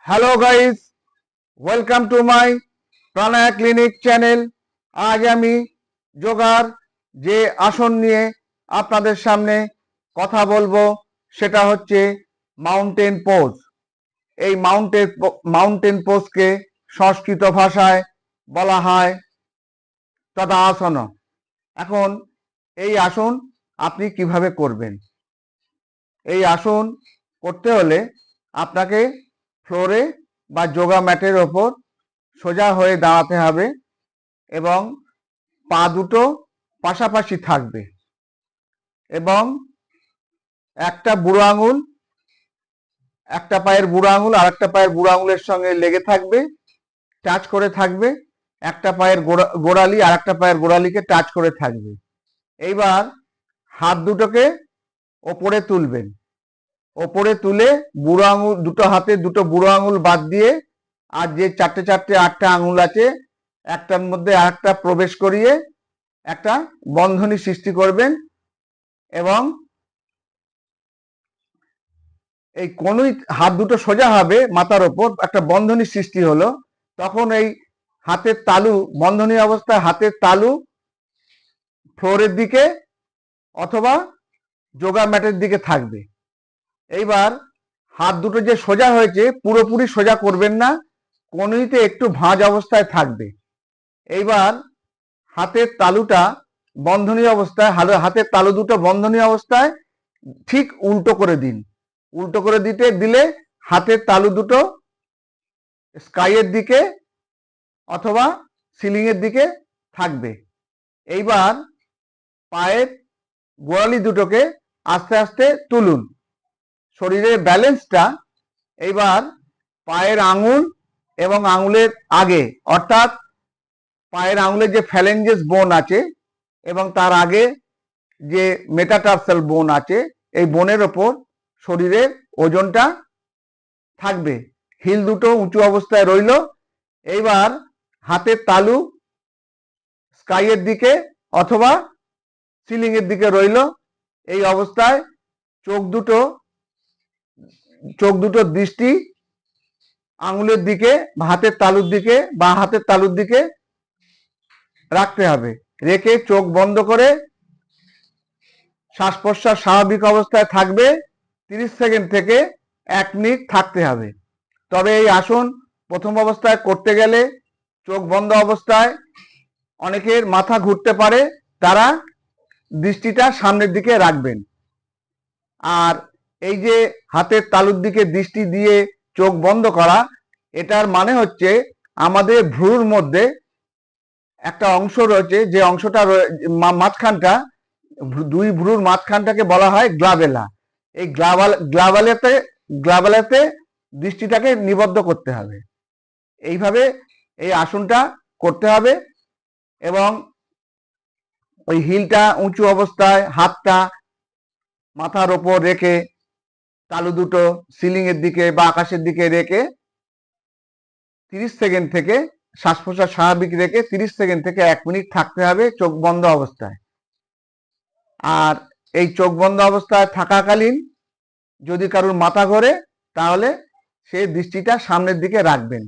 Hello guys, welcome to my প্রাণায়া clinic channel. আজ আমি যোগার যে আসন নিয়ে আপনাদের সামনে কথা বলবো সেটা হচ্ছে মাউন্টেন পোজ। এই মাউন্টেন পোজকে সংস্কৃত ভাষায় বলা হয় তদাসন। এখন এই আসন আপনি কিভাবে করবেন? এই আসন করতে হলে আপনাকে ফ্লোরে বা যোগা ম্যাটের ওপর সোজা হয়ে দাঁড়াতে হবে এবং পা দুটো পাশাপাশি থাকবে এবং একটা বুড়ো আঙুল, একটা পায়ের বুড়ো আঙুল আর একটা পায়ের বুড়ো আঙুলের সঙ্গে লেগে থাকবে, টাচ করে থাকবে। একটা পায়ের গোড়ালি আর একটা পায়ের গোড়ালিকে টাচ করে থাকবে। এইবার হাত দুটোকে ওপরে তুলবেন। ওপরে তুলে বুড়ো আঙুল দুটো হাতে দুটো বুড়ো আঙুল বাদ দিয়ে আর যে চারটে চারটে আটটা আঙুল আছে একটার মধ্যে আরেকটা প্রবেশ করিয়ে একটা বন্ধনী সৃষ্টি করবেন এবং এই কোনই হাত দুটো সোজা হবে মাথার ওপর, একটা বন্ধনী সৃষ্টি হলো। তখন এই হাতের তালু, বন্ধনী অবস্থায় হাতের তালু ফ্লোরের দিকে অথবা যোগা ম্যাটের দিকে থাকবে। এইবার হাত দুটো যে সোজা হয়েছে পুরোপুরি সোজা করবেন না, কোনইতে একটু ভাঁজ অবস্থায় থাকবে। এইবার হাতের তালুটা বন্ধনী অবস্থায়, হাতের তালু দুটো বন্ধনী অবস্থায় ঠিক উল্টো করে দিন। উল্টো করে দিলে হাতের তালু দুটো স্কাইয়ের দিকে অথবা সিলিং এর দিকে থাকবে। এইবার পায়ের গোড়ালি দুটোকে আস্তে আস্তে তুলুন। শরীরের ব্যালেন্সটা এইবার পায়ের আঙুল এবং আঙুলের আগে, অর্থাৎ পায়ের আঙুলের যে ফ্যালেঞ্জেস বোন আছে এবং তার আগে যে মেটাটার্সাল বোন আছে, এই বোনের ওপর শরীরের ওজনটা থাকবে। হিল দুটো উঁচু অবস্থায় রইল। এইবার হাতের তালু স্কাইয়ের দিকে অথবা সিলিং এর দিকে রইল। এই অবস্থায় চোখ দুটো দৃষ্টি আঙুলের দিকে, হাতের তালুর দিকে বা হাতের তালুর দিকে রাখতে হবে। রেখে চোখ বন্ধ করে শ্বাস প্রশ্বাস স্বাভাবিক অবস্থায় থাকবে। 30 সেকেন্ড থেকে 1 মিনিট থাকতে হবে। তবে এই আসন প্রথম অবস্থায় করতে গেলে চোখ বন্ধ অবস্থায় অনেকের মাথা ঘুরতে পারে, তারা দৃষ্টিটা সামনের দিকে রাখবেন। আর এই যে হাতের তালুর দিকে দৃষ্টি দিয়ে চোখ বন্ধ করা, এটার মানে হচ্ছে আমাদের ভ্রুর মধ্যে একটা অংশ রয়েছে, যে অংশটা মাঝখানটা, দুই ভ্রুর মাঝখানটাকে বলা হয় গ্লাবেলা। এই গ্লাবেলাতে দৃষ্টিটাকে নিবদ্ধ করতে হবে। এইভাবে এই আসনটা করতে হবে এবং ওই হিলটা উঁচু অবস্থায়, হাতটা মাথার ওপর রেখে তালু দুটো সিলিং এর দিকে বা আকাশের দিকে রেখে 30 সেকেন্ড থেকে শ্বাস প্রশ্বাস স্বাভাবিক রেখে 30 সেকেন্ড থেকে 1 মিনিট থাকতে হবে চোখ বন্ধ অবস্থায়। আর এই চোখ বন্ধ অবস্থায় থাকাকালীন যদি কারোর মাথা ঘোরে তাহলে সে দৃষ্টিটা সামনের দিকে রাখবেন।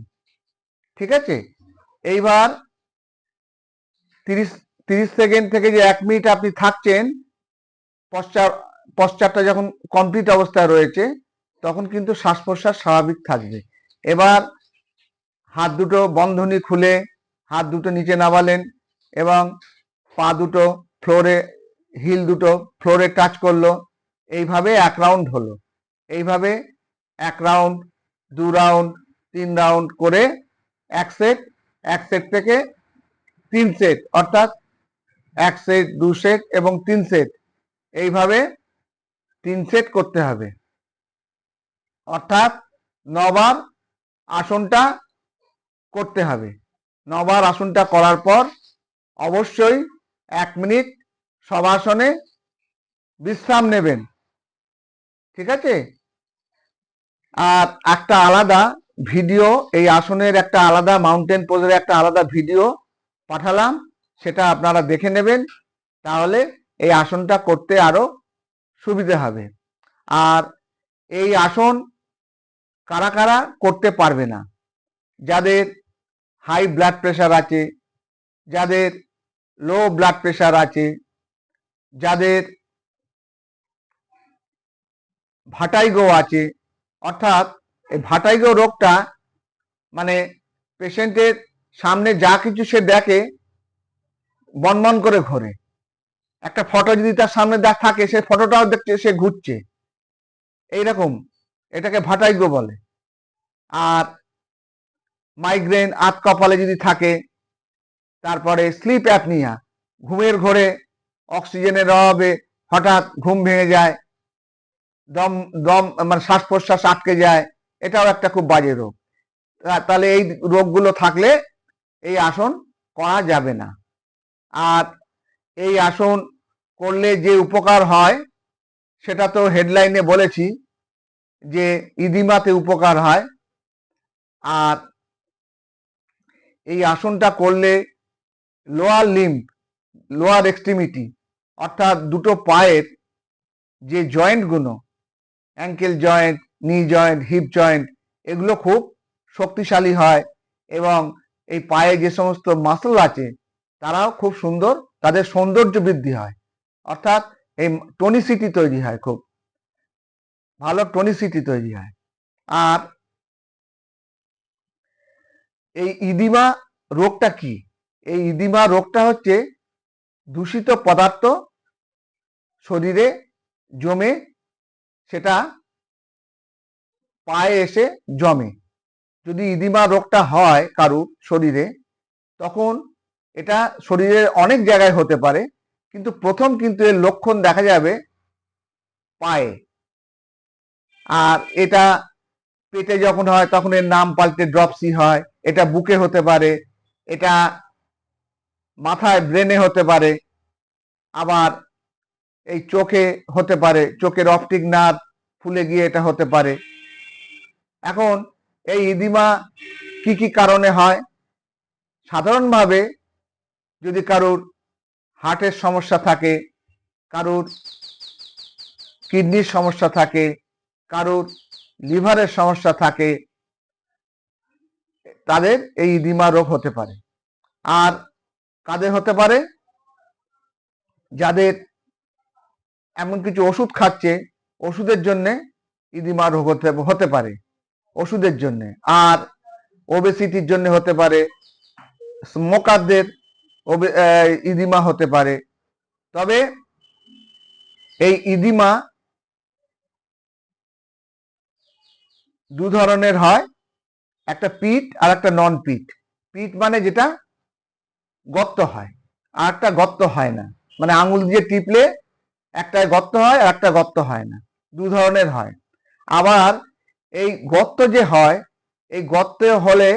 ঠিক আছে? এইবার 30 সেকেন্ড থেকে যে 1 মিনিট আপনি থাকছেন, পশ্চাৎটা যখন কমপ্লিট অবস্থায় রয়েছে তখন কিন্তু শ্বাস প্রশ্বাস স্বাভাবিক থাকবে। এবার হাত দুটো বন্ধনী খুলে হাত দুটো নিচে নামালেন এবং পা দুটো ফ্লোরে, হিল দুটো ফ্লোরে টাচ করলো। এইভাবে 1 রাউন্ড হলো। এইভাবে 1 রাউন্ড, 2 রাউন্ড, 3 রাউন্ড করে 1 সেট, 1 সেট থেকে 3 সেট, অর্থাৎ 1 সেট, 2 সেট এবং 3 সেট, এইভাবে 3 সেট করতে হবে। অর্থাৎ 9 বার আসনটা করতে হবে। 9 বার আসনটা করার পর অবশ্যই 1 মিনিট শবাসনে বিশ্রাম নেবেন। ঠিক আছে? আর একটা আলাদা ভিডিও, এই আসনের একটা আলাদা, মাউন্টেন পোজের একটা আলাদা ভিডিও পাঠালাম, সেটা আপনারা দেখে নেবেন, তাহলে এই আসনটা করতে আরো সুবিধা হবে। আর এই আসন কারা কারা করতে পারবে না? যাদের হাই ব্লাড প্রেশার আছে, যাদের লো ব্লাড প্রেশার আছে, যাদের ভাটাইগো আছে, অর্থাৎ এই ভাটাইগো রোগটা মানে পেশেন্টের সামনে যা কিছু সে দেখে বনবন করে ঘোরে। একটা ফটো যদি তার সামনে থাকে, সে ফটোটাও দেখছে, সে ঘুরছে, এইরকম, এটাকে ভাটাইগো বলে। আর মাইগ্রেন আত কপালে যদি থাকে, তারপরে স্লিপ অ্যাপনিয়া, ঘুমের ঘোরে অক্সিজেনের অভাবে হঠাৎ ঘুম ভেঙে যায়, দম দম মানে শ্বাস প্রশ্বাস আটকে যায়, এটাও একটা খুব বাজে রোগ। তাহলে এই রোগগুলো থাকলে এই আসন করা যাবে না। আর এই আসন করলে যে উপকার হয় সেটা তো হেডলাইনে বলেছি, যে ইদিমাতে উপকার হয়। আর এই আসনটা করলে লোয়ার লিম্ব, লোয়ার এক্সট্রিমিটি, অর্থাৎ দুটো পায়ের যে জয়েন্টগুলো, ankle joint, knee joint, hip joint, এগুলো খুব শক্তিশালী হয় এবং এই পায়ে যে সমস্ত মাসল আছে তারাও খুব সুন্দর, তাদের সৌন্দর্য বৃদ্ধি হয়, অর্থাৎ এই টনিসিটি তৈরি হয়, খুব ভালো টনিসিটি তৈরি হয়। আর এই ইদিমা রোগটা কি? এই ইদিমা রোগটা হচ্ছে দূষিত পদার্থ শরীরে জমে, সেটা পায়ে এসে জমে। যদি ইদিমা রোগটা হয় কারুর শরীরে, তখন এটা শরীরের অনেক জায়গায় হতে পারে, কিন্তু প্রথম কিন্তু এর লক্ষণ দেখা যাবে পায়ে। আর এটা পেটে যখন হয় তখন এর নাম পাল্টে ড্রপসি হয়। এটা বুকে হতে পারে, এটা মাথায় ব্রেনে হতে পারে, আবার এই চোখে হতে পারে, চোখের অপটিক নার্ভ ফুলে গিয়ে এটা হতে পারে। এখন এই ইদিমা কি কি কারণে হয়? সাধারণভাবে যদি কারুর হার্টের সমস্যা থাকে, কারুর কিডনির সমস্যা থাকে, কারুর লিভারের সমস্যা থাকে, তাদের এই ইদিমা রোগ হতে পারে। আর কাদের হতে পারে? যাদের এমন কিছু ওষুধ খাচ্ছে, ওষুধের জন্য ইদিমা রোগ হতে পারে, ওষুধের জন্য। আর ওবেসিটির জন্য হতে পারে, স্মোকারদের ইদিমা হতে পারে। তবে এই ইদিমা দু ধরনের হয়, একটা পিট আর একটা নন পিট। পিট মানে যেটা গর্ত হয়, আর একটা গর্ত হয় না, মানে আঙুল দিয়ে টিপলে একটা গর্ত হয় আর একটা গর্ত হয় না, দু ধরনের হয়। আবার এই গর্ত যে হয়, এই গর্ত হলে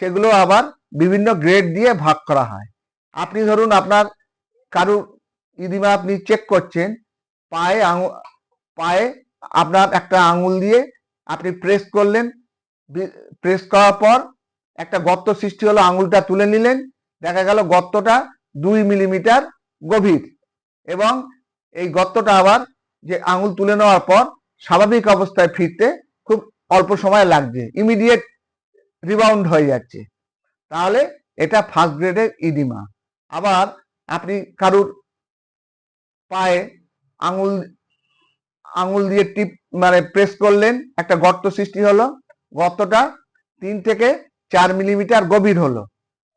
সেগুলো আবার বিভিন্ন গ্রেড দিয়ে ভাগ করা হয়। আপনি ধরুন আপনার কারুর ইদিমা আপনি চেক করছেন, পায়ে পায়ে আপনার একটা আঙুল দিয়ে আপনি প্রেস করলেন, প্রেস করার পর একটা গর্ত সৃষ্টি হলো, আঙুলটা তুলে নিলেন, দেখা গেল গর্তটা 2 মিলিমিটার গভীর, এবং এই গর্তটা আবার যে আঙুল তুলে নেওয়ার পর স্বাভাবিক অবস্থায় ফিরতে খুব অল্প সময় লাগছে, ইমিডিয়েট রিবাউন্ড হয়ে যাচ্ছে, তাহলে এটা ফার্স্ট গ্রেডের ইদিমা। আবার আপনি কারুর পায়ে আঙুল আঙুল দিয়ে টিপ মানে প্রেস করলেন, একটা গর্ত সৃষ্টি হলো, গর্তটা 3 থেকে 4 মিলিমিটার গভীর হলো,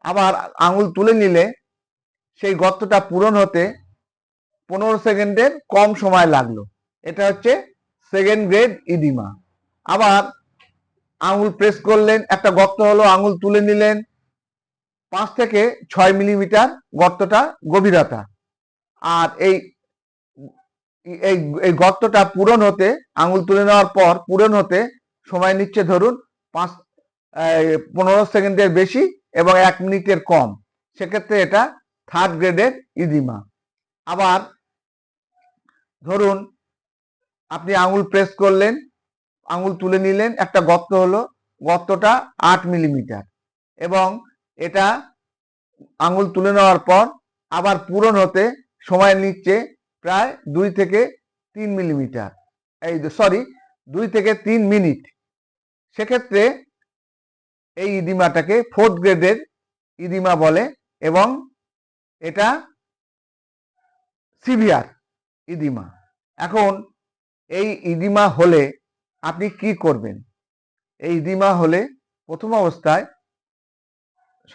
আবার আঙুল তুলে নিলে সেই গর্তটা পূরণ হতে 15 সেকেন্ডের কম সময় লাগলো, এটা হচ্ছে সেকেন্ড গ্রেড ইদিমা। আবার আঙুল প্রেস করলেন, একটা গর্ত হলো, আঙুল তুলে নিলেন, 5 থেকে 6 মিলিমিটার গর্তটা গভীরতা, আর এই এই এই গর্তটা পূরণ হতে, আঙুল তুলে নেওয়ার পর পূরণ হতে সময় নিচ্ছে ধরুন 15 সেকেন্ডের বেশি এবং 1 মিনিটের কম, সেক্ষেত্রে এটা থার্ড গ্রেডের ইদিমা। আবার ধরুন আপনি আঙুল প্রেস করলেন, আঙুল তুলে নিলেন, একটা গর্ত হলো, গর্তটা 8 মিলিমিটার, এবং এটা আঙুল তুলে নেওয়ার পর আবার পূরণ হতে সময় নিচ্ছে প্রায় 2 থেকে 3 মিলিমিটার, 2 থেকে 3 মিনিট, সেক্ষেত্রে এই ইদিমাটাকে 4th গ্রেডের ইদিমা বলে এবং এটা সিভিয়ার ইদিমা। এখন এই ইদিমা হলে আপনি কি করবেন? এই ইদিমা হলে প্রথম অবস্থায়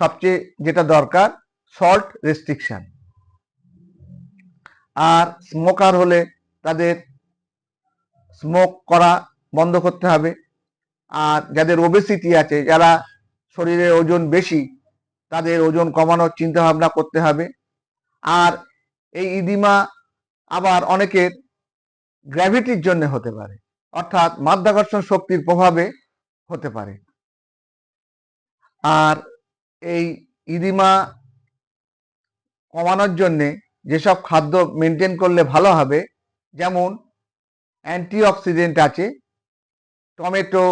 সবচেয়ে যেটা দরকার সল্ট রেস্ট্রিকশন। আর স্মোকার হলে তাদের স্মোক করা বন্ধ করতে হবে। আর যাদের ওবেসিটি আছে, যারা শরীরে ওজন বেশি, তাদের ওজন কমানোর চিন্তা ভাবনা করতে হবে। আর এই ইদিমা আবার অনেকের গ্র্যাভিটির জন্য হতে পারে, অর্থাৎ মাধ্যাকর্ষণ শক্তির প্রভাবে হতে পারে। আর এই ইদিমা কমানোর জন্যে যেসব খাদ্য মেনটেন করলে ভালো হবে, যেমন অ্যান্টিঅক্সিডেন্ট আছে, টমেটো,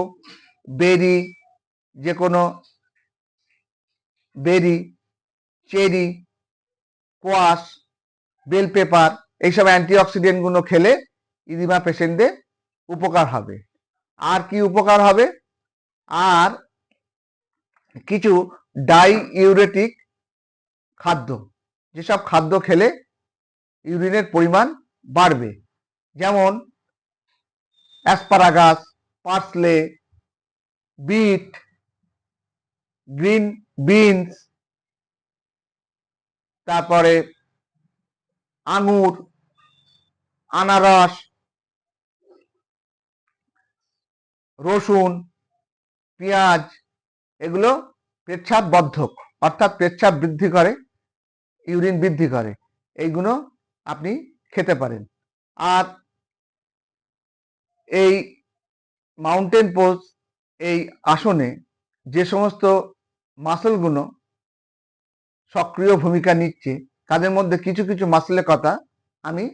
বেরি, যে কোনো বেরি, চেরি, কোয়াশ, বেল পেপার, এইসব অ্যান্টিঅক্সিডেন্টগুলো খেলে ইদিমা পেশেন্টদের উপকার হবে। আর কি উপকার হবে? আর কিছু ডাইইউরেটিক খাদ্য, যেসব খাদ্য খেলে ইউরিনের পরিমাণ বাড়বে, যেমন asparagus, parsley, beet, green beans, তারপরে আঙুর, আনারস, রসুন, পেঁয়াজ, এগুলো পেচ্ছাপ বর্ধক, অর্থাৎ পেচ্ছাপ বৃদ্ধি করে, ইউরিন বৃদ্ধি করে, এইগুলো আপনি খেতে পারেন। আর এই মাউন্টেন পোজ এই আসনে যে সমস্ত মাসলগুলো সক্রিয় ভূমিকা নিচ্ছে, তাদের মধ্যে কিছু কিছু মাসলের কথা আমি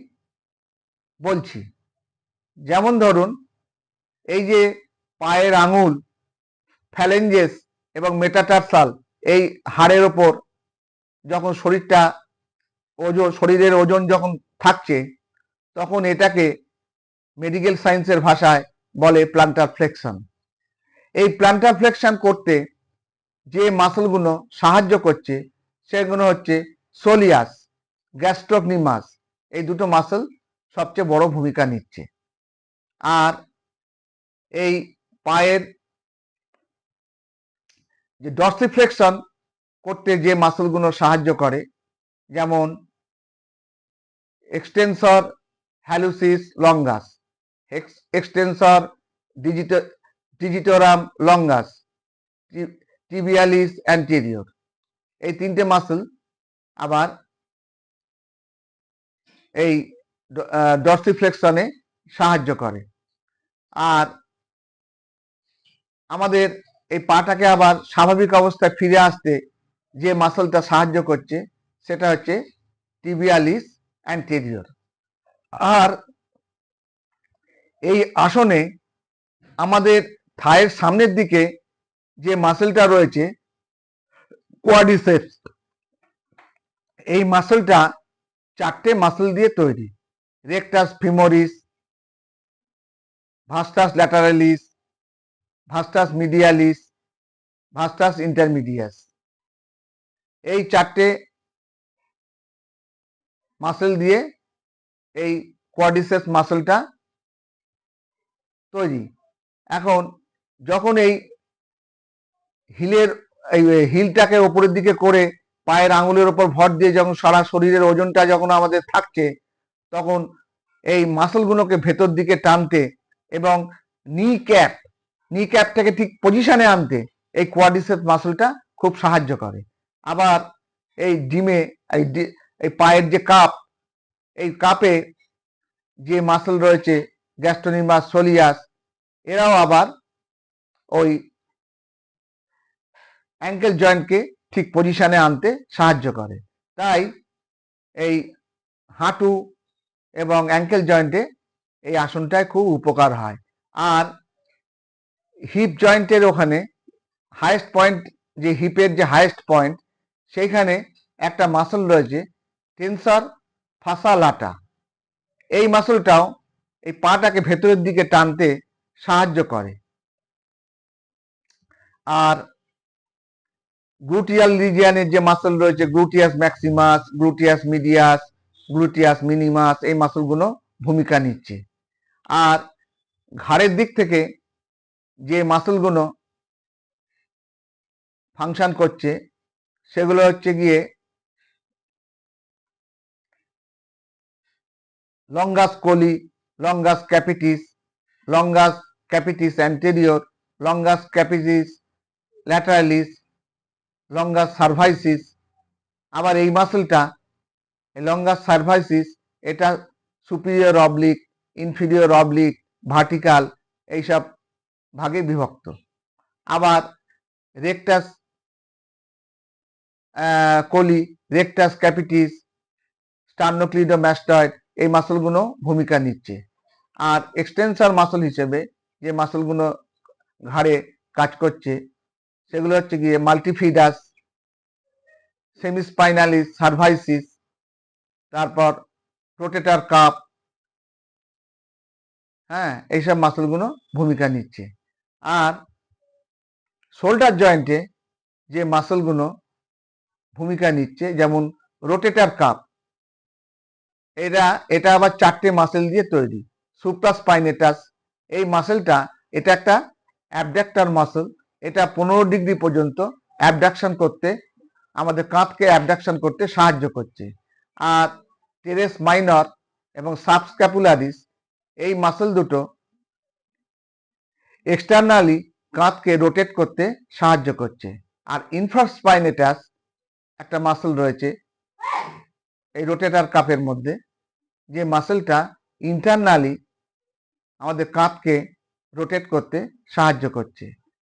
বলছি। যেমন ধরুন, এই যে পায়ের আঙুল, ফ্যালেঞ্জেস এবং মেটাটার্সাল, এই হাড়ের ওপর যখন শরীরের ওজন যখন থাকছে, তখন এটাকে মেডিকেল সায়েন্সের ভাষায় বলে প্লান্টার ফ্লেকশন। এই প্লান্টার ফ্লেকশন করতে যে মাসলগুলো সাহায্য করছে সেগুলো হচ্ছে সোলিয়াস, গ্যাস্ট্রোকনিমাস, এই দুটো মাসল সবচেয়ে বড় ভূমিকা নিচ্ছে। আর এই পায়ের যে ডর্সিফ্লেকশন করতে যে মাসলগুলো সাহায্য করে, যেমন extensor hallucis longus, extensor digitorum longus, tibialis anterior, এই তিনটে মাসল আবার এই ডর্সিফ্লেকশনে সাহায্য করে। আর আমাদের এই পাটাকে আবার স্বাভাবিক অবস্থায় ফিরে আসতে যে মাসলটা সাহায্য করছে সেটা হচ্ছে টিবিয়ালিস অ্যান্টেরিয়র। আর এই আসনে আমাদের থায়ের সামনের দিকে যে মাসলটা রয়েছে কোয়াড্রিসেপস, এই মাসলটা 4টে মাসল দিয়ে তৈরি: রেকটাস ফিমোরিস, ভাস্টাস ল্যাটারালিস, ভাস্টাস মিডিয়ালিস, ভাস্টাস ইন্টারমিডিয়াস। এই 4টে মাসল দিয়ে এই কোয়াড্রিসেপস মাসলটা তৈরি। এখন যখন এই হিলটাকে ওপরের দিকে করে পায়ের আঙুলের ওপর ভর দিয়ে যখন সারা শরীরের ওজনটা যখন আমাদের থাকছে, তখন এই মাসলগুলোকে ভেতর দিকে টানতে এবং নি ক্যাপটাকে ঠিক পজিশনে আনতে এই কোয়াড্রিসেপস মাসলটা খুব সাহায্য করে। আবার এই এই পায়ের যে কাপ, এই কাপে যে মাসল রয়েছে গ্যাস্ট্রোনিমাস, সোলিয়াস, এরাও আবার ওই অ্যাঙ্কেল জয়েন্টকে ঠিক পজিশনে আনতে সাহায্য করে। তাই এই হাঁটু এবং অ্যাঙ্কেল জয়েন্টে এই আসনটায় খুব উপকার হয়। আর হিপ জয়েন্টের ওখানে হাইয়েস্ট পয়েন্ট, যে হিপের যে হাইয়েস্ট পয়েন্ট, সেইখানে একটা মাসল রয়েছে টেনসর ফাসা লাটা। এই মাসলটাও এই পাটাকে ভেতরের দিকে টানতে সাহায্য করে। আর গ্লুটিয়াল রিজিয়নের যে মাসল রয়েছে, gluteus maximus, gluteus medius, gluteus minimus, এই মাসলগুলো ভূমিকা নিচ্ছে। আর ঘাড়ের দিক থেকে যে মাসলগুলো ফাংশন করছে সেগুলো হচ্ছে গিয়ে longus colli, longus capitis, longus capitis anterior, longus capitis lateralis, longus cervicis. আবার এই মাসলটা লঙ্গাস সার্ভাইসিস, এটা superior oblique, inferior oblique, vertical, এইসব ভাগে বিভক্ত। আবার rectus colli, rectus capitis, sternocleidomastoid, এই মাসলগুলো ভূমিকা নিচ্ছে। আর এক্সটেনসর মাসল হিসেবে যে মাসলগুলো ঘাড়ে কাজ করছে সেগুলো হচ্ছে গিয়ে মাল্টিফিডাস, সেমিস্পাইনালিস, সার্ভাইসিস, তারপর রোটেটর কাপ, হ্যাঁ, এইসব মাসলগুলো ভূমিকা নিচ্ছে। আর শোল্ডার জয়েন্টে যে মাসলগুলো ভূমিকা নিচ্ছে, যেমন রোটেটর কাপ, এটা আবার 4টে মাসেল দিয়ে তৈরি। সুপ্রাস্পাইনেটাস, এই মাসেলটা এটা একটা অ্যাবডাক্টর মাসল, এটা 15 ডিগ্রি পর্যন্ত অ্যাবডাকশন করতে, আমাদের কাঁধকে অ্যাবডাকশন করতে সাহায্য করছে। আর টেরেস মাইনর এবং সাবস্ক্যাপুলারিস, এই মাসল দুটো এক্সটার্নালি কাঁধকে রোটেট করতে সাহায্য করছে। আর ইনফ্রাস্পাইনেটাস একটা মাসল রয়েছে এই রোটেটর কাপের মধ্যে, যে মাসলটা ইন্টারনালি আমাদের কাঁধকে রোটেট করতে সাহায্য করছে।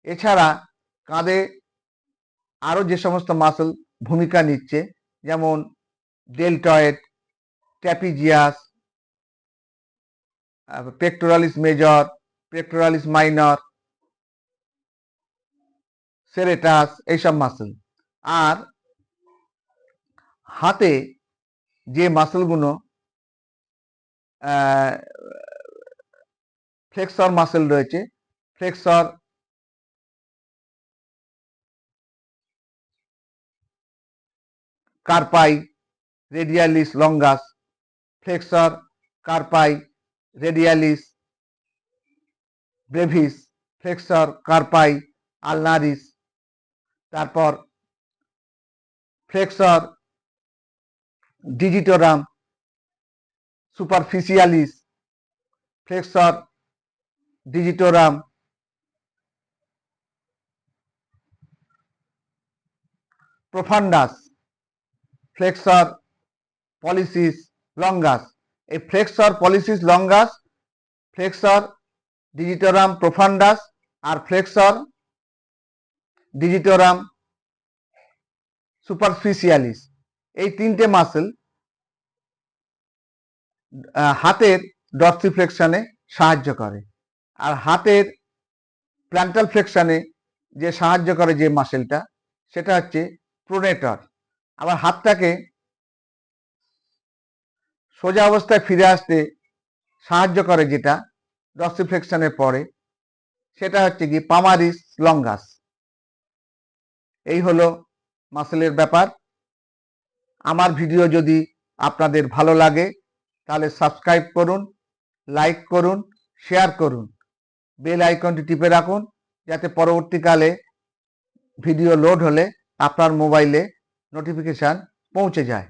এছাড়া কাঁধে আরও যে সমস্ত মাসল ভূমিকা নিচ্ছে, যেমন deltoid, trapezius, pectoralis major, pectoralis minor, serratus, এইসব মাসল। আর হাতে যে মাসলগুলো ফ্লেক্সর মাসল রয়েছে, flexor carpi radialis longus, flexor carpi radialis brevis, flexor carpi ulnaris, তারপর flexor digitorum superficialis, flexor digitorum profundus, flexor pollicis longus. এই flexor pollicis longus, flexor digitorum profundus আর flexor digitorum superficialis, এই 3টে muscle হাতের ডর্সিফ্লেকশনে সাহায্য করে। আর হাতের প্ল্যান্টাল ফ্লেকশনে যে সাহায্য করে যে মাসেলটা, সেটা হচ্ছে প্রোনেটর। আবার হাতটাকে সোজা অবস্থায় ফিরে আসতে সাহায্য করে যেটা ডর্সিফ্লেকশনের পরে, সেটা হচ্ছে কি পামারিস লঙ্গাস। এই হলো মাসেলের ব্যাপার। আমার ভিডিও যদি আপনাদের ভালো লাগে তাহলে সাবস্ক্রাইব করুন, লাইক করুন, শেয়ার করুন, বেল আইকনটি টিপে রাখুন যাতে পরবর্তীকালে ভিডিও লোড হলে আপনার মোবাইলে নোটিফিকেশান পৌঁছে যায়।